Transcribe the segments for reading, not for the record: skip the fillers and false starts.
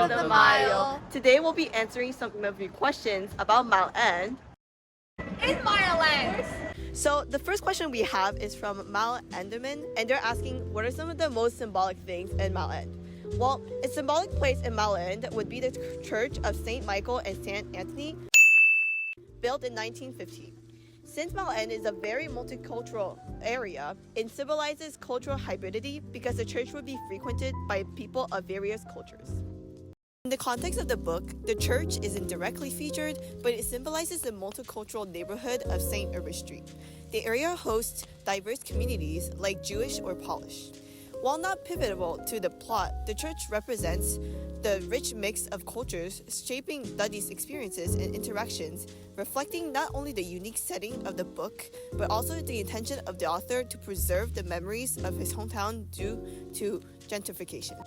of the mile. Today we'll be answering some of your questions about Mile and in Mile End. So the first question we have is from Mile Enderman, and they're asking, what are some of the most symbolic things in Mile End? Well, a symbolic place in Mile End would be the Church of St. Michael and St. Anthony, built in 1950. Since Mile End is a very multicultural area, it symbolizes cultural hybridity because the church would be frequented by people of various cultures. In the context of the book, the church isn't directly featured, but it symbolizes the multicultural neighborhood of St. Urban Street. The area hosts diverse communities like Jewish or Polish. While not pivotal to the plot, the church represents the rich mix of cultures shaping Duddy's experiences and interactions, reflecting not only the unique setting of the book, but also the intention of the author to preserve the memories of his hometown due to gentrification.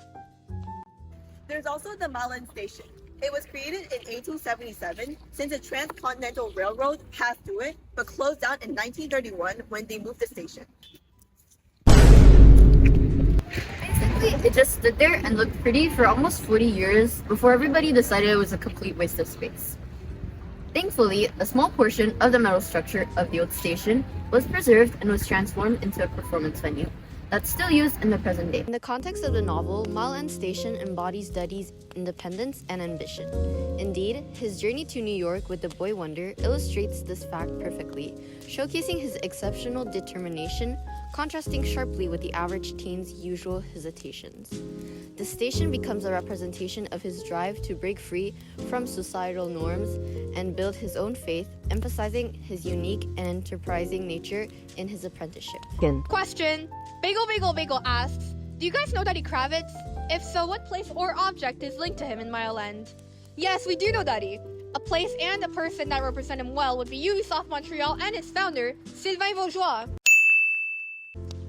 There's also the Mile End Station. It was created in 1877 since a transcontinental railroad passed through it, but closed down in 1931 when they moved the station. Basically, it just stood there and looked pretty for almost 40 years before everybody decided it was a complete waste of space. Thankfully, a small portion of the metal structure of the old station was preserved and was transformed into a performance venue that's still used in the present day. In the context of the novel, Mile End Station embodies Duddy's independence and ambition. Indeed, his journey to New York with the boy wonder illustrates this fact perfectly, showcasing his exceptional determination, contrasting sharply with the average teen's usual hesitations. The station becomes a representation of his drive to break free from societal norms and build his own faith, emphasizing his unique and enterprising nature in his apprenticeship. Question. Bagel asks, do you guys know Duddy Kravitz? If so, what place or object is linked to him in Mile End? Yes, we do know Duddy. A place and a person that represent him well would be Ubisoft Montreal and its founder, Sylvain Vaugeois.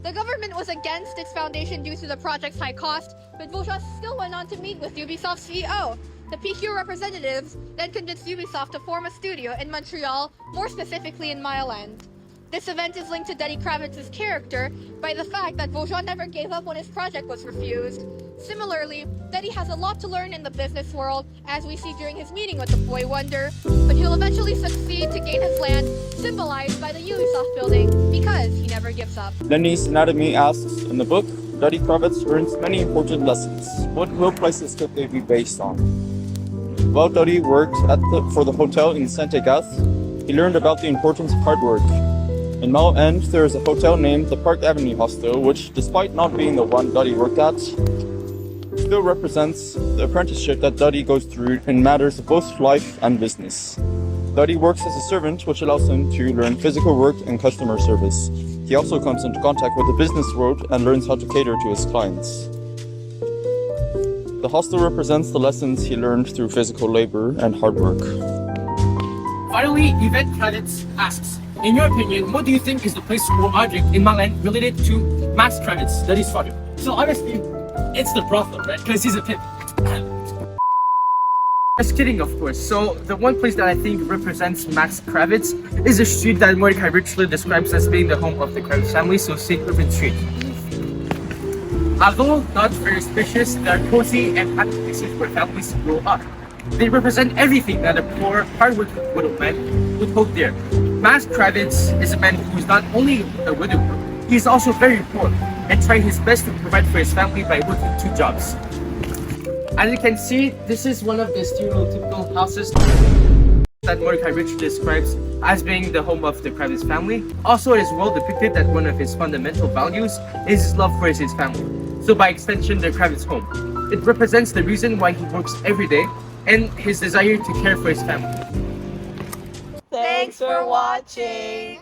The government was against its foundation due to the project's high cost, but Vaugeois still went on to meet with Ubisoft's CEO. The PQ representatives then convinced Ubisoft to form a studio in Montreal, more specifically in Mile End. This event is linked to Duddy Kravitz's character by the fact that Vaugeois never gave up when his project was refused. Similarly, Duddy has a lot to learn in the business world, as we see during his meeting with the boy wonder, but he'll eventually succeed to gain his land, symbolized by the Ubisoft building, because he never gives up. Lenny's Anatomy asks, in the book, Duddy Kravitz learns many important lessons. What real places could they be based on? While Duddy worked for the hotel in Saint-Agathe, he learned about the importance of hard work. In Mile End, there is a hotel named the Park Avenue Hostel, which, despite not being the one Duddy worked at, still represents the apprenticeship that Duddy goes through in matters of both life and business. Duddy works as a servant, which allows him to learn physical work and customer service. He also comes into contact with the business world and learns how to cater to his clients. The hostel represents the lessons he learned through physical labor and hard work. Finally, Yvette Kravitz asks, in your opinion, what do you think is the place or object in Mile End related to Max Kravitz, Duddy's father? So obviously, it's the brothel, right? Because he's a pimp. Just kidding, of course. So the one place that I think represents Max Kravitz is a street that Mordecai richly describes as being the home of the Kravitz family, so St. Urban Street. Although not very spacious, they are cozy and happy places where families grow up. They represent everything that a poor, hardworking widow would hope there. Max Kravitz is a man who is not only a widower, he is also very poor and trying his best to provide for his family by working 2 jobs. As you can see, this is one of the stereotypical houses that Mordecai Richard describes as being the home of the Kravitz family. Also, it is well depicted that one of his fundamental values is his love for his family. So by extension, the Kravitz home. It represents the reason why he works every day and his desire to care for his family. Thanks for watching!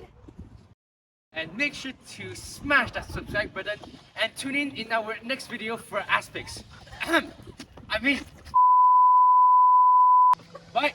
And make sure to smash that subscribe button and tune in our next video for aspects. Bye!